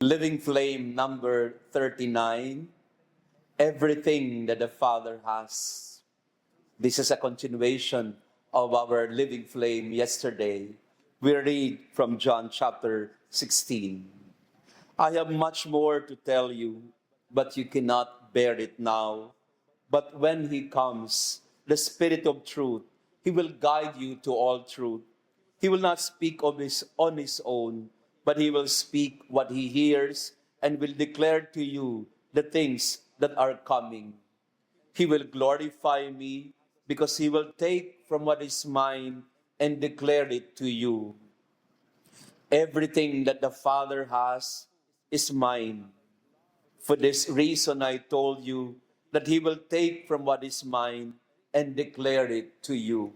Living Flame number 39, Everything that the Father has. This is a continuation of our Living Flame yesterday. We read from John chapter 16. I have much more to tell you, but you cannot bear it now. But when he comes, the Spirit of truth, he will guide you to all truth. He will not speak on his own, but he will speak what he hears and will declare to you the things that are coming. He will glorify me because he will take from what is mine and declare it to you. Everything that the Father has is mine. For this reason I told you that he will take from what is mine and declare it to you.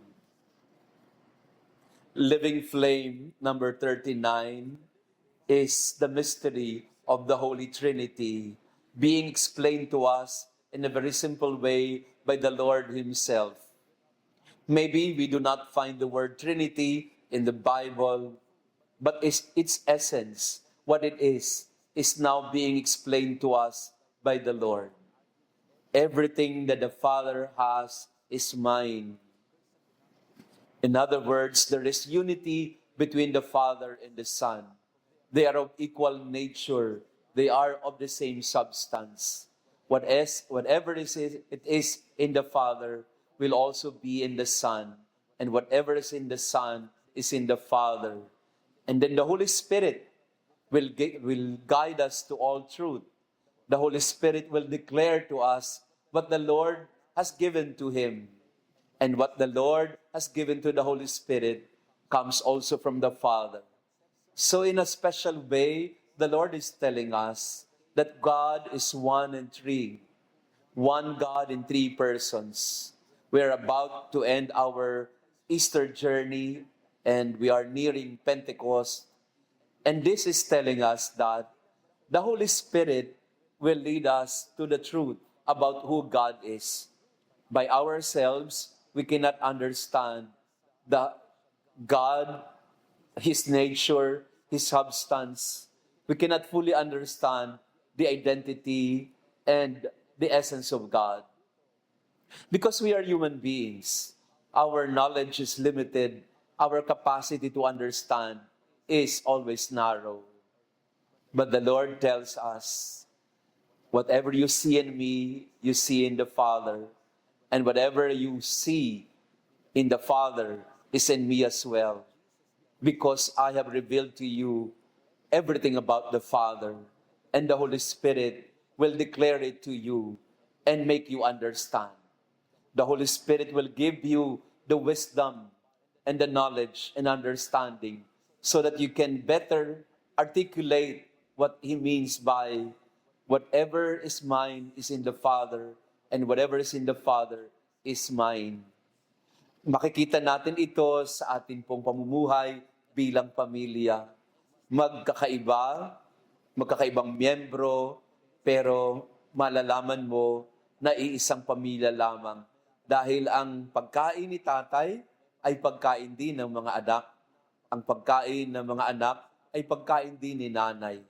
Living Flame number 39 is the mystery of the Holy Trinity being explained to us in a very simple way by the Lord himself. Maybe we do not find the word Trinity in the Bible, but its essence, what it is now being explained to us by the Lord. Everything that the Father has is mine. In other words, there is unity between the Father and the Son. They are of equal nature. They are of the same substance. Whatever it is in the Father will also be in the Son. And whatever is in the Son is in the Father. And then the Holy Spirit will guide us to all truth. The Holy Spirit will declare to us what the Lord has given to him. And what the Lord has given to the Holy Spirit comes also from the Father. So in a special way, the Lord is telling us that God is one and three. One God in three persons. We are about to end our Easter journey and we are nearing Pentecost. And this is telling us that the Holy Spirit will lead us to the truth about who God is. By ourselves, we cannot understand the God, his nature, his substance. We cannot fully understand the identity and the essence of God. Because we are human beings, our knowledge is limited, our capacity to understand is always narrow. But the Lord tells us, whatever you see in me, you see in the Father. And whatever you see in the Father is in me as well. Because I have revealed to you everything about the Father. And the Holy Spirit will declare it to you and make you understand. The Holy Spirit will give you the wisdom and the knowledge and understanding so that you can better articulate what he means by whatever is mine is in the Father and whatever is in the Father is mine. Makikita natin ito sa ating pong pamumuhay bilang pamilya. Magkakaibang miyembro, pero malalaman mo na iisang pamilya lamang. Dahil ang pagkain ni tatay ay pagkain din ng mga anak. Ang pagkain ng mga anak ay pagkain din ni nanay.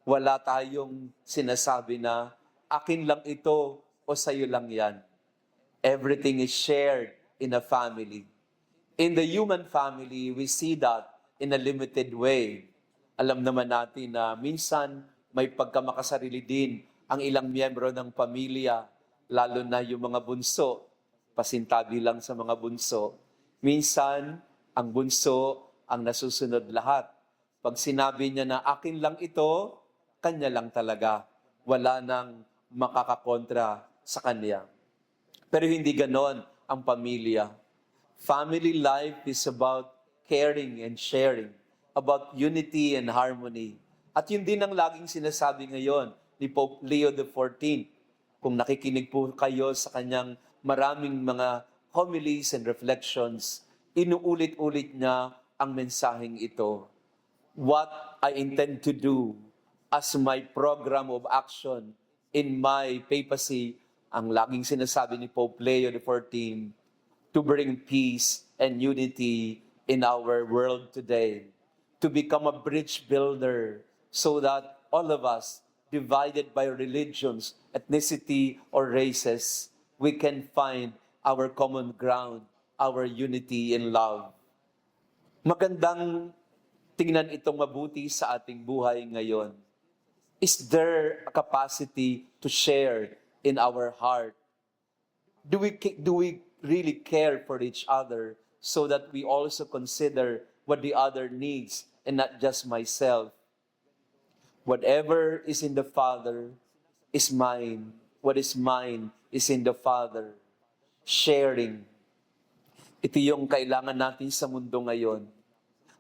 Wala tayong sinasabi na, akin lang ito o sa'yo lang yan. Everything is shared in a family. In the human family, we see that in a limited way. Alam naman natin na minsan may pagkamakasarili din ang ilang miyembro ng pamilya, lalo na yung mga bunso. Pasintabi lang sa mga bunso. Minsan, ang bunso ang nasusunod lahat. Pag sinabi niya na akin lang ito, kanya lang talaga. Wala nang makakakontra sa kanya. Pero hindi ganon ang pamilya. Family life is about caring and sharing, about unity and harmony. At yun din ang laging sinasabi ngayon ni Pope Leo XIV. Kung nakikinig po kayo sa kanyang maraming mga homilies and reflections, inuulit-ulit niya ang mensaheng ito. What I intend to do as my program of action in my papacy, ang laging sinasabi ni Pope Leo XIV, to bring peace and unity in our world today, to become a bridge builder so that all of us, divided by religions, ethnicity, or races, we can find our common ground, our unity in love. Magandang tingnan itong mabuti sa ating buhay ngayon. Is there a capacity to share in our heart? Do we really care for each other so that we also consider what the other needs and not just myself? Whatever is in the Father is mine. What is mine is in the Father. Sharing. Ito yung kailangan natin sa mundo ngayon.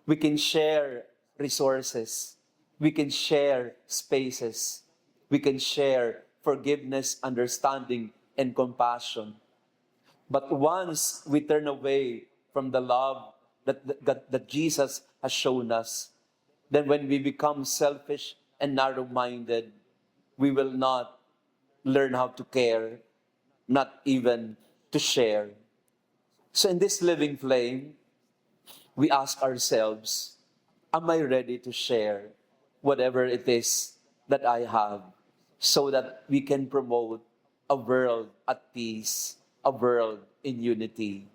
We can share resources. We can share spaces. We can share forgiveness, understanding, and compassion. But once we turn away from the love that Jesus has shown us, then when we become selfish and narrow-minded, we will not learn how to care, not even to share. So in this living flame, we ask ourselves, am I ready to share whatever it is that I have so that we can promote a world at peace, a world in unity?